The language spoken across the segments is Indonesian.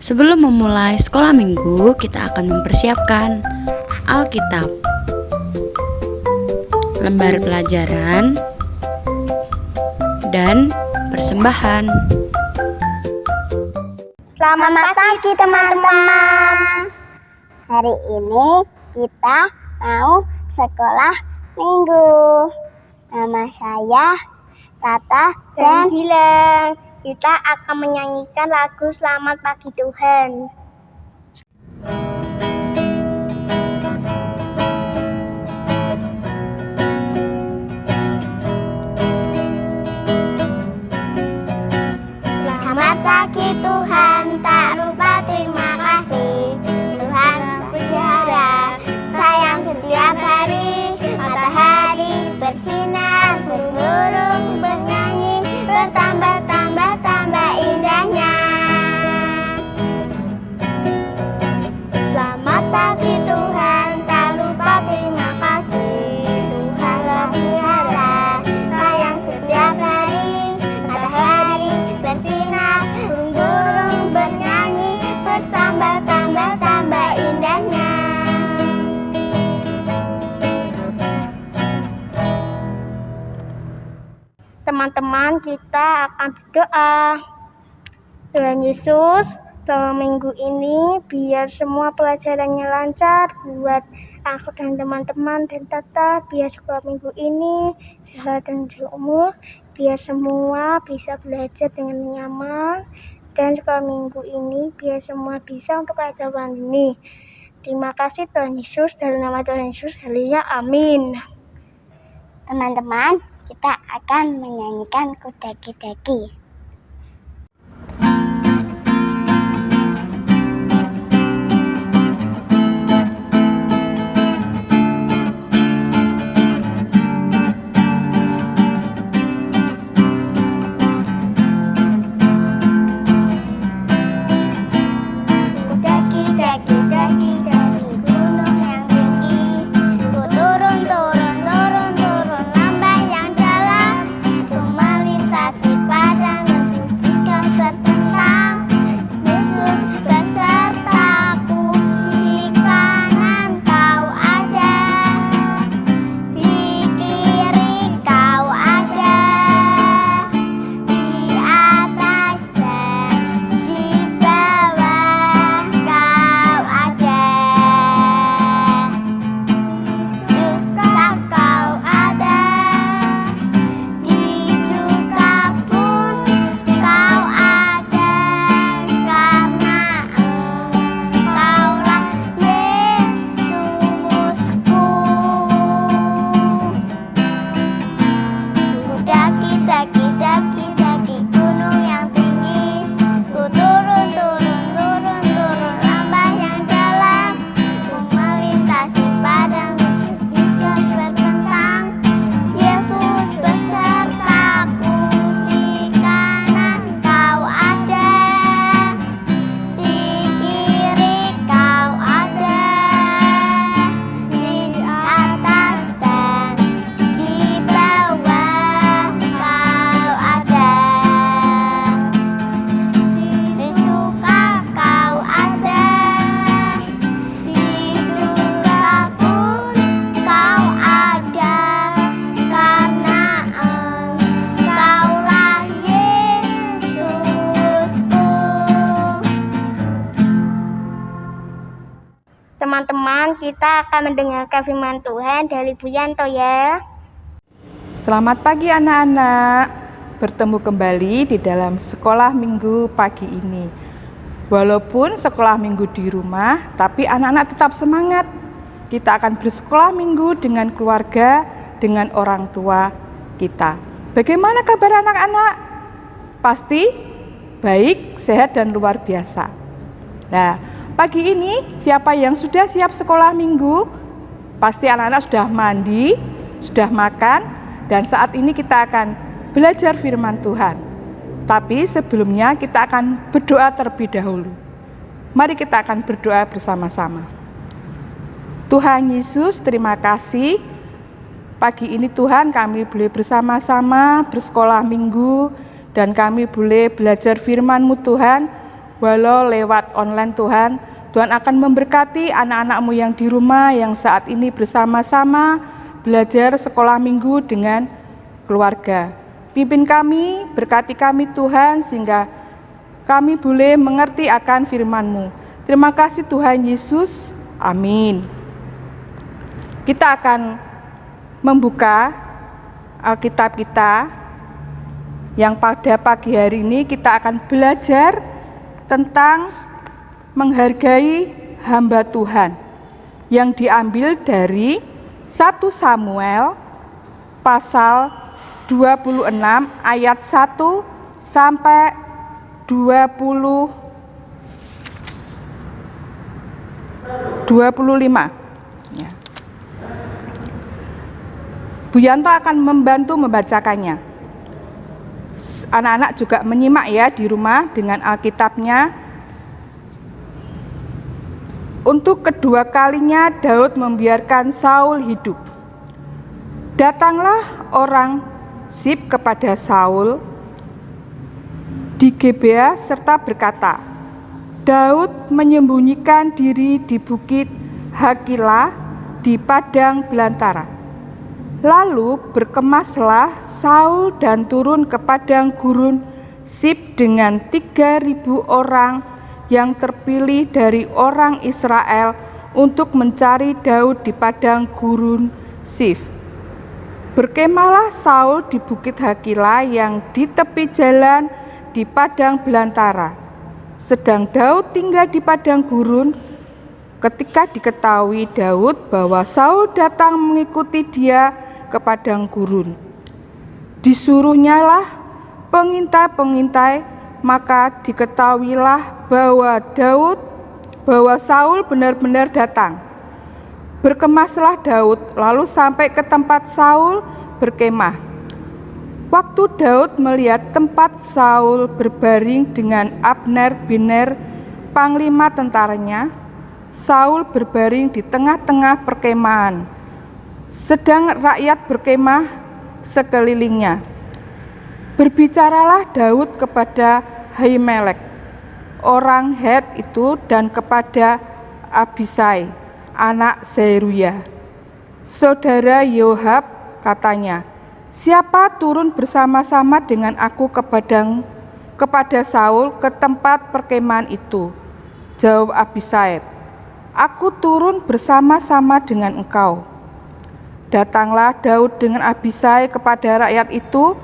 Sebelum memulai sekolah minggu, kita akan mempersiapkan Alkitab, lembar pelajaran, dan persembahan. Selamat pagi teman-teman. Hari ini kita mau sekolah minggu. Nama saya Tata dan Gilang. Kita akan menyanyikan lagu Selamat Pagi Tuhan. Selamat pagi Tuhan, tak lupa terima kasih. Tuhan pelihara, sayang setiap hari. Matahari bersinar, burung-burung bernyanyi, bertambah indahnya. Selamat pagi Tuhan, tak lupa terima kasih. Tuhanlah pelihara, sayang setiap hari. Matahari bersinar, burung-burung bernyanyi, bertambah indahnya. Teman-teman, kita akan berdoa. Tuhan Yesus, selama minggu ini biar semua pelajarannya lancar buat aku dan teman-teman dan Tata, biar sekolah minggu ini sehat dan seumur, biar semua bisa belajar dengan nyaman, dan sekolah minggu ini biar semua bisa untuk ada pandemi. Terima kasih Tuhan Yesus, dalam nama Tuhan Yesus, haleluya, amin. Teman-teman, kita akan menyanyikan Kudaki-daki. Teman-teman, kita akan mendengarkan firman Tuhan dari Bu Yanto ya. Selamat pagi anak-anak, bertemu kembali di dalam sekolah minggu pagi ini. Walaupun sekolah minggu di rumah, tapi anak-anak tetap semangat. Kita akan bersekolah minggu dengan keluarga, dengan orang tua kita. Bagaimana kabar anak-anak? Pasti baik, sehat, dan luar biasa. Nah, pagi ini siapa yang sudah siap sekolah minggu? Pasti anak-anak sudah mandi, sudah makan, dan saat ini kita akan belajar firman Tuhan. Tapi sebelumnya kita akan berdoa terlebih dahulu. Mari kita akan berdoa bersama-sama. Tuhan Yesus, terima kasih. Pagi ini Tuhan kami boleh bersama-sama bersekolah minggu dan kami boleh belajar firman-Mu Tuhan. walau lewat online Tuhan. Tuhan akan memberkati anak-anak-Mu yang di rumah yang saat ini bersama-sama belajar sekolah minggu dengan keluarga. Pimpin kami, berkati kami Tuhan, sehingga kami boleh mengerti akan firman-Mu. Terima kasih Tuhan Yesus, amin. Kita akan membuka Alkitab kita yang pada pagi hari ini kita akan belajar tentang menghargai hamba Tuhan yang diambil dari 1 Samuel pasal 26 ayat 1 sampai 25. Ya. Bu Yanto akan membantu membacakannya. Anak-anak juga menyimak ya di rumah dengan Alkitabnya. Untuk kedua kalinya Daud membiarkan Saul hidup. Datanglah orang Sif kepada Saul di Gebea serta berkata, Daud menyembunyikan diri di bukit Hakila di padang belantara. Lalu berkemaslah Saul dan turun ke padang gurun Sif dengan 3.000 orang yang terpilih dari orang Israel untuk mencari Daud di padang gurun Sif. Berkemahlah Saul di bukit Hakila yang di tepi jalan di padang belantara. Sedang Daud tinggal di padang gurun. Ketika diketahui Daud bahwa Saul datang mengikuti dia ke padang gurun, disuruhnyalah pengintai-pengintai, maka diketahuilah bahwa Saul benar-benar datang. Berkemaslah Daud, lalu sampai ke tempat Saul berkemah. Waktu Daud melihat tempat Saul berbaring dengan Abner bin Ner, panglima tentaranya, Saul berbaring di tengah-tengah perkemahan, sedang rakyat berkemah sekelilingnya. Berbicaralah Daud kepada Ahimelek, orang Het itu, dan kepada Abisai, anak Zeruya, saudara Yoab, katanya, siapa turun bersama-sama dengan aku kepada Saul ke tempat perkemahan itu? Jawab Abisai, aku turun bersama-sama dengan engkau. Datanglah Daud dengan Abisai kepada rakyat itu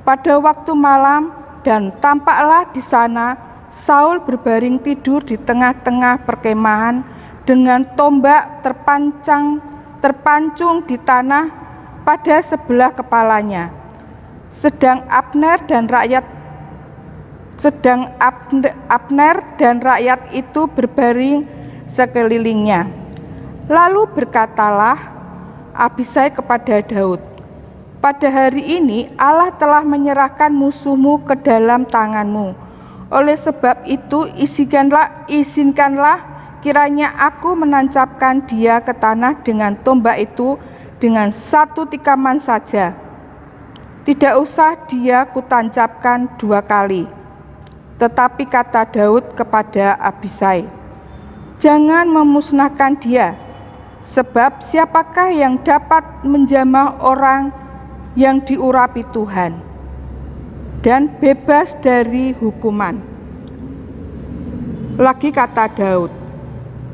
pada waktu malam, dan tampaklah di sana Saul berbaring tidur di tengah-tengah perkemahan dengan tombak terpancung di tanah pada sebelah kepalanya. Sedang Abner dan rakyat itu berbaring sekelilingnya. Lalu berkatalah Abisai kepada Daud, pada hari ini Allah telah menyerahkan musuhmu ke dalam tanganmu. Oleh sebab itu izinkanlah kiranya aku menancapkan dia ke tanah dengan tombak itu dengan satu tikaman saja. Tidak usah dia kutancapkan 2 kali. Tetapi kata Daud kepada Abisai, jangan memusnahkan dia, sebab siapakah yang dapat menjamah orang yang diurapi Tuhan dan bebas dari hukuman. Lagi kata Daud,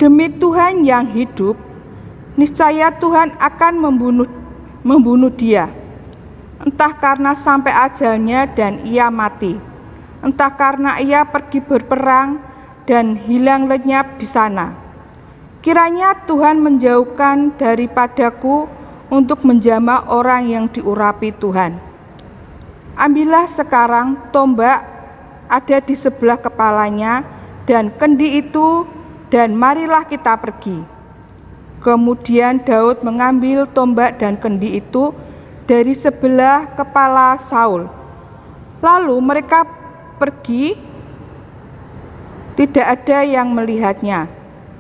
demi Tuhan yang hidup, niscaya Tuhan akan membunuh dia, entah karena sampai ajalnya dan ia mati, entah karena ia pergi berperang dan hilang lenyap di sana. Kiranya Tuhan menjauhkan daripadaku untuk menjamah orang yang diurapi Tuhan. Ambillah sekarang tombak ada di sebelah kepalanya dan kendi itu, dan marilah kita pergi. Kemudian Daud mengambil tombak dan kendi itu dari sebelah kepala Saul. Lalu mereka pergi, tidak ada yang melihatnya,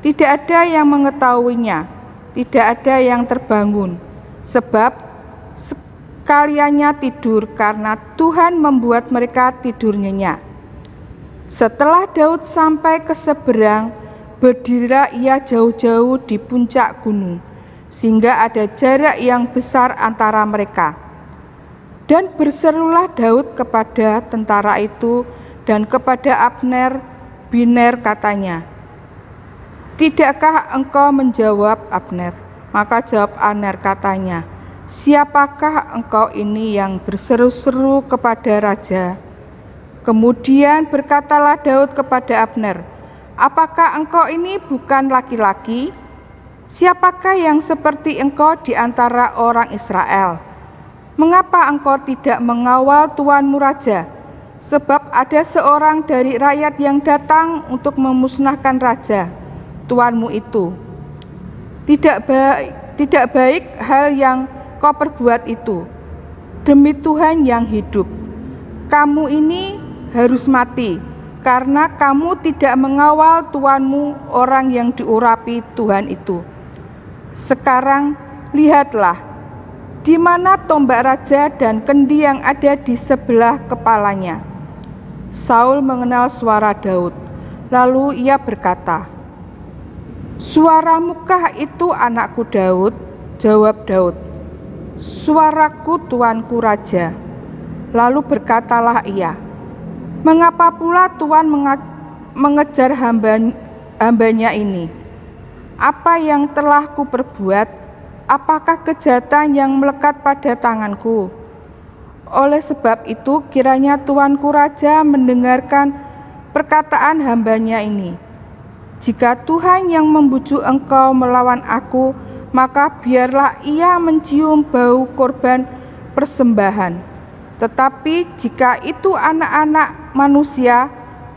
tidak ada yang mengetahuinya, tidak ada yang terbangun, sebab sekaliannya tidur karena Tuhan membuat mereka tidur nyenyak. Setelah Daud sampai ke seberang, berdirilah ia jauh-jauh di puncak gunung, sehingga ada jarak yang besar antara mereka. Dan berserulah Daud kepada tentara itu dan kepada Abner bin Ner katanya, "Tidakkah engkau menjawab, Abner?" Maka jawab Abner katanya, "Siapakah engkau ini yang berseru-seru kepada raja?" Kemudian berkatalah Daud kepada Abner, "Apakah engkau ini bukan laki-laki? Siapakah yang seperti engkau di antara orang Israel? Mengapa engkau tidak mengawal tuanmu raja? Sebab ada seorang dari rakyat yang datang untuk memusnahkan raja, tuanmu itu. Tidak baik hal yang kau perbuat itu. Demi Tuhan yang hidup, kamu ini harus mati, karena kamu tidak mengawal tuanmu, orang yang diurapi Tuhan itu. Sekarang lihatlah, di mana tombak raja dan kendi yang ada di sebelah kepalanya." Saul mengenal suara Daud, lalu ia berkata, "Suaramukah itu anakku Daud?" Jawab Daud, "Suaraku tuanku raja." Lalu berkatalah ia, "Mengapa pula Tuan mengejar hambanya ini? Apa yang telah kuperbuat? Apakah kejahatan yang melekat pada tanganku? Oleh sebab itu kiranya tuanku raja mendengarkan perkataan hambanya ini. Jika Tuhan yang membujuk engkau melawan aku, maka biarlah ia mencium bau korban persembahan. Tetapi jika itu anak-anak manusia,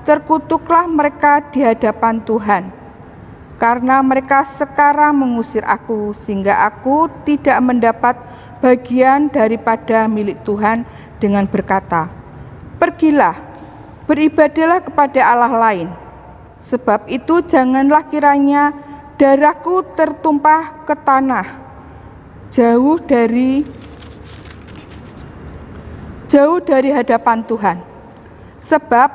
terkutuklah mereka di hadapan Tuhan. Karena mereka sekarang mengusir aku, sehingga aku tidak mendapat bagian daripada milik Tuhan, dengan berkata, 'Pergilah, beribadahlah kepada Allah lain.' Sebab itu janganlah kiranya darahku tertumpah ke tanah, jauh dari hadapan Tuhan. Sebab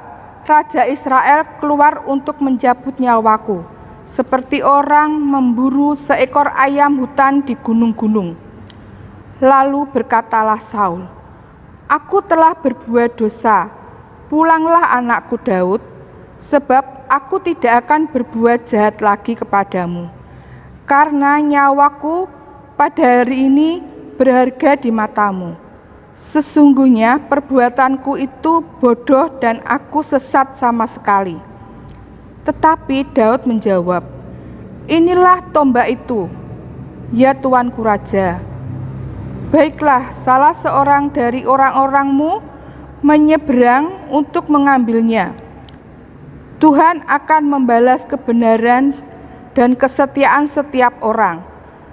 Raja Israel keluar untuk mencabut nyawaku, seperti orang memburu seekor ayam hutan di gunung-gunung." Lalu berkatalah Saul, "Aku telah berbuat dosa. Pulanglah anakku Daud, sebab aku tidak akan berbuat jahat lagi kepadamu. Karena nyawaku pada hari ini berharga di matamu. Sesungguhnya perbuatanku itu bodoh dan aku sesat sama sekali." Tetapi Daud menjawab, "Inilah tombak itu, ya tuanku raja. Baiklah, salah seorang dari orang-orangmu menyeberang untuk mengambilnya. Tuhan akan membalas kebenaran dan kesetiaan setiap orang,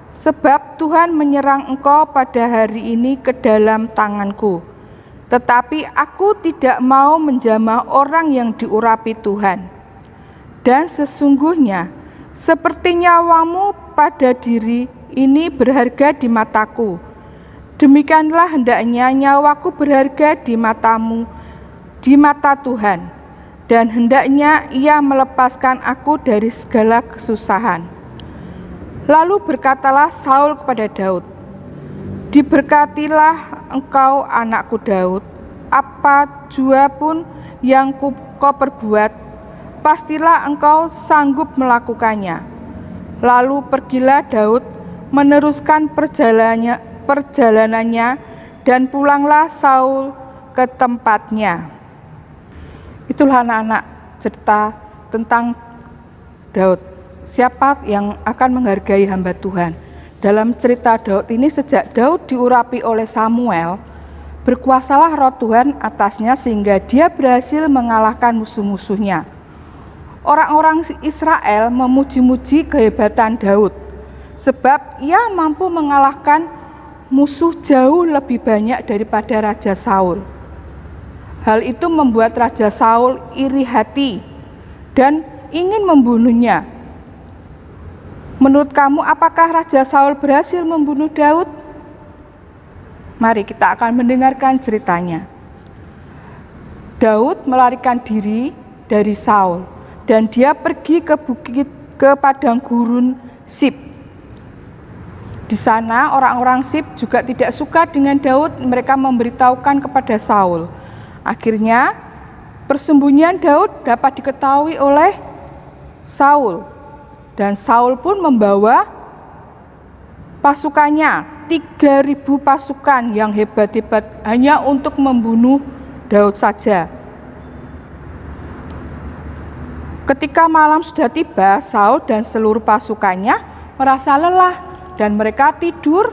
sebab Tuhan menyerang engkau pada hari ini ke dalam tanganku. Tetapi aku tidak mau menjamah orang yang diurapi Tuhan. Dan sesungguhnya seperti nyawamu pada diri ini berharga di mataku, demikianlah hendaknya nyawaku berharga di matamu, di mata Tuhan, dan hendaknya ia melepaskan aku dari segala kesusahan." Lalu berkatalah Saul kepada Daud, "Diberkatilah engkau anakku Daud, apa jua pun yang kau perbuat, pastilah engkau sanggup melakukannya." Lalu pergilah Daud meneruskan perjalanannya dan pulanglah Saul ke tempatnya. Itulah anak-anak cerita tentang Daud. Siapa yang akan menghargai hamba Tuhan? Dalam cerita Daud ini, sejak Daud diurapi oleh Samuel, berkuasalah roh Tuhan atasnya sehingga dia berhasil mengalahkan musuh-musuhnya. Orang-orang Israel memuji-muji kehebatan Daud, sebab ia mampu mengalahkan musuh jauh lebih banyak daripada Raja Saul. Hal itu membuat Raja Saul iri hati dan ingin membunuhnya. Menurut kamu, apakah Raja Saul berhasil membunuh Daud? Mari kita akan mendengarkan ceritanya. Daud melarikan diri dari Saul, dan dia pergi ke padang gurun Sif. Di sana orang-orang Sif juga tidak suka dengan Daud, mereka memberitahukan kepada Saul. Akhirnya persembunyian Daud dapat diketahui oleh Saul, dan Saul pun membawa pasukannya, 3.000 pasukan yang hebat-hebat hanya untuk membunuh Daud saja. Ketika malam sudah tiba, Saul dan seluruh pasukannya merasa lelah dan mereka tidur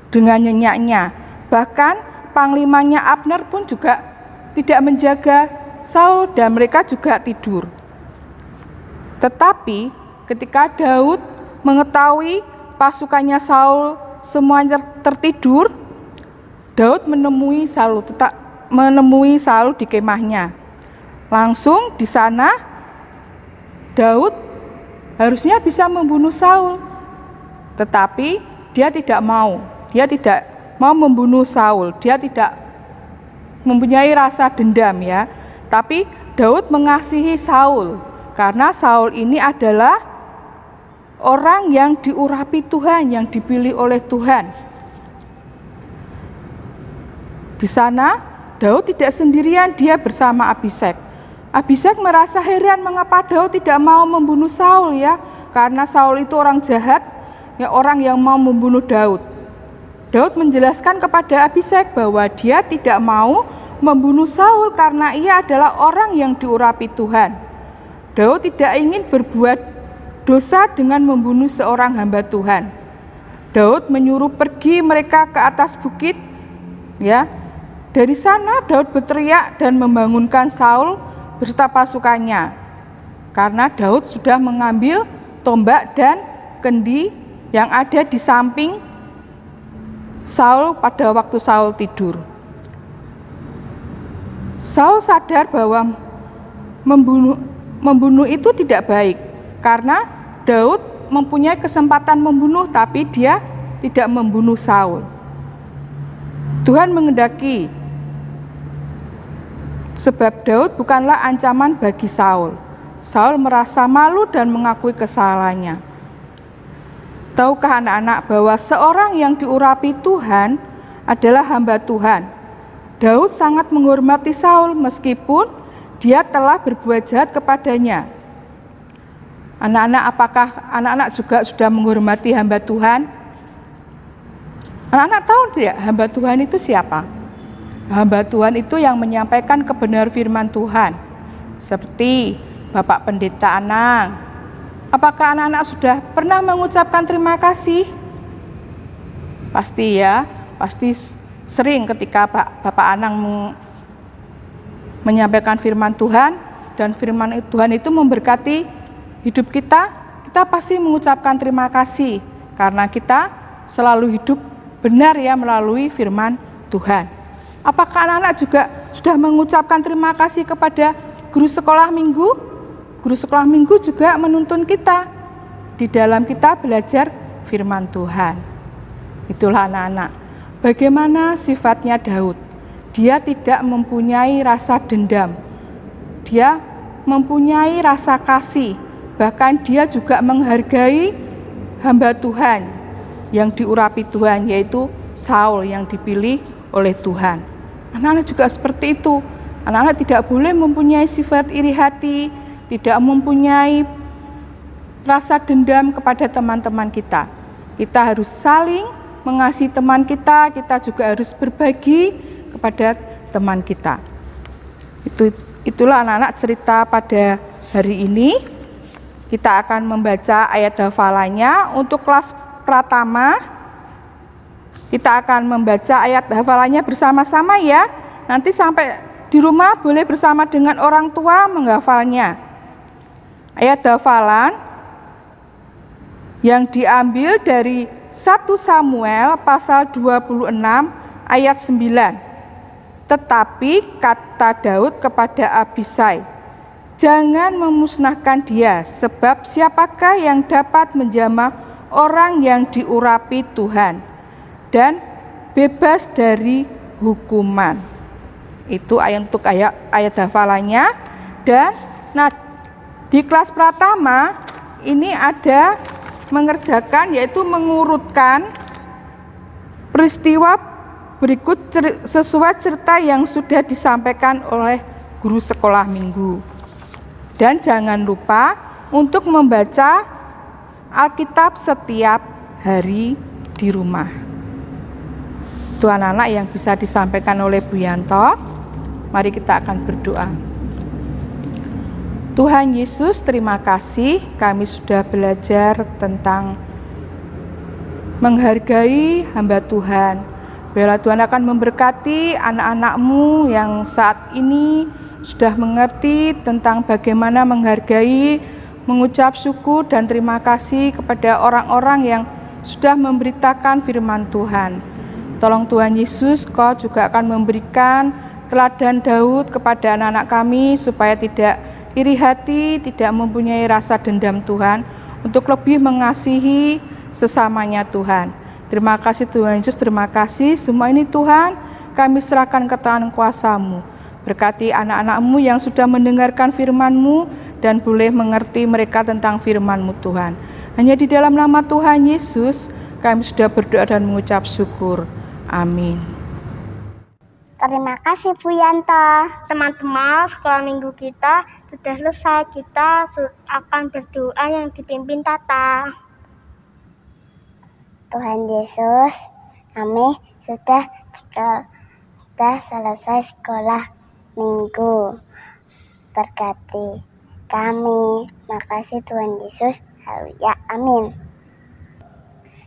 dengan nyenyaknya. Bahkan panglimanya Abner pun juga tidak menjaga Saul dan mereka juga tidur. Tetapi ketika Daud mengetahui pasukannya Saul semuanya tertidur, Daud menemui Saul di kemahnya. Langsung di sana Daud harusnya bisa membunuh Saul, tetapi dia tidak mau. Dia tidak mau membunuh Saul. Dia tidak mempunyai rasa dendam ya. Tapi Daud mengasihi Saul karena Saul ini adalah orang yang diurapi Tuhan, yang dipilih oleh Tuhan. Di sana Daud tidak sendirian, dia bersama Abishai. Abishai merasa heran mengapa Daud tidak mau membunuh Saul ya, karena Saul itu orang jahat, ya orang yang mau membunuh Daud. Daud menjelaskan kepada Abishai bahwa dia tidak mau membunuh Saul karena ia adalah orang yang diurapi Tuhan. Daud tidak ingin berbuat dosa dengan membunuh seorang hamba Tuhan. Daud menyuruh pergi mereka ke atas bukit, ya. Dari sana Daud berteriak dan membangunkan Saul beserta pasukannya, karena Daud sudah mengambil tombak dan kendi yang ada di samping Saul pada waktu Saul tidur. Saul sadar bahwa membunuh itu tidak baik, karena Daud mempunyai kesempatan membunuh tapi dia tidak membunuh Saul. Tuhan mengendaki, sebab Daud bukanlah ancaman bagi Saul. Saul merasa malu dan mengakui kesalahannya. Tahukah anak-anak bahwa seorang yang diurapi Tuhan adalah hamba Tuhan? Daud sangat menghormati Saul meskipun dia telah berbuat jahat kepadanya. Anak-anak, apakah anak-anak juga sudah menghormati hamba Tuhan? Anak-anak tahu tidak hamba Tuhan itu siapa? Hamba Tuhan itu yang menyampaikan kebenaran firman Tuhan, seperti Bapak Pendeta Anang. Apakah anak-anak sudah pernah mengucapkan terima kasih? Pasti ya, pasti sering ketika Bapak Anang menyampaikan firman Tuhan, dan firman Tuhan itu memberkati hidup kita, kita pasti mengucapkan terima kasih, karena kita selalu hidup benar ya melalui firman Tuhan. Apakah anak-anak juga sudah mengucapkan terima kasih kepada guru sekolah minggu? Guru sekolah minggu juga menuntun kita di dalam kita belajar firman Tuhan. Itulah anak-anak. Bagaimana sifatnya Daud? Dia tidak mempunyai rasa dendam. Dia mempunyai rasa kasih. Bahkan dia juga menghargai hamba Tuhan yang diurapi Tuhan, yaitu Saul yang dipilih oleh Tuhan. Anak-anak juga seperti itu. Anak-anak tidak boleh mempunyai sifat iri hati, tidak mempunyai rasa dendam kepada teman-teman kita. Kita harus saling mengasihi teman kita, kita juga harus berbagi kepada teman kita. Itulah anak-anak cerita pada hari ini. Kita akan membaca ayat hafalannya. Untuk kelas pratama, kita akan membaca ayat hafalannya bersama-sama ya. Nanti sampai di rumah boleh bersama dengan orang tua menghafalnya. Ayat hafalan yang diambil dari 1 Samuel pasal 26 ayat 9. Tetapi kata Daud kepada Abishai, jangan memusnahkan dia, sebab siapakah yang dapat menjamah orang yang diurapi Tuhan dan bebas dari hukuman. Itu untuk ayat hafalannya. Dan di kelas Pratama ini ada mengerjakan, yaitu mengurutkan peristiwa berikut sesuai cerita yang sudah disampaikan oleh guru sekolah minggu. Dan jangan lupa untuk membaca Alkitab setiap hari di rumah. Itu anak-anak yang bisa disampaikan oleh Bu Yanto. Mari kita akan berdoa. Tuhan Yesus, terima kasih kami sudah belajar tentang menghargai hamba Tuhan. Biarlah Tuhan akan memberkati anak-anak-Mu yang saat ini sudah mengerti tentang bagaimana menghargai, mengucap syukur dan terima kasih kepada orang-orang yang sudah memberitakan firman Tuhan. Tolong Tuhan Yesus, Kau juga akan memberikan teladan Daud kepada anak-anak kami supaya tidak iri hati, tidak mempunyai rasa dendam Tuhan, untuk lebih mengasihi sesamanya Tuhan. Terima kasih Tuhan Yesus, terima kasih. Semua ini Tuhan kami serahkan ke tangan kuasa-Mu. Berkati anak-anak-Mu yang sudah mendengarkan firman-Mu dan boleh mengerti mereka tentang firman-Mu Tuhan. Hanya di dalam nama Tuhan Yesus kami sudah berdoa dan mengucap syukur. Amin. Terima kasih Bu Yanto. Teman-teman, sekolah minggu kita sudah selesai. Kita akan berdoa yang dipimpin Tata. Tuhan Yesus, kami sudah selesai sekolah minggu. Berkati kami. Makasih Tuhan Yesus. Haleluya. Amin.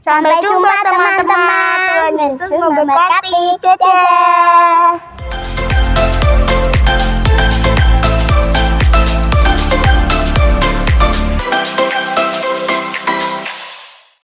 Sampai jumpa teman-teman. Tuhan Yesus memberkati. Dadah.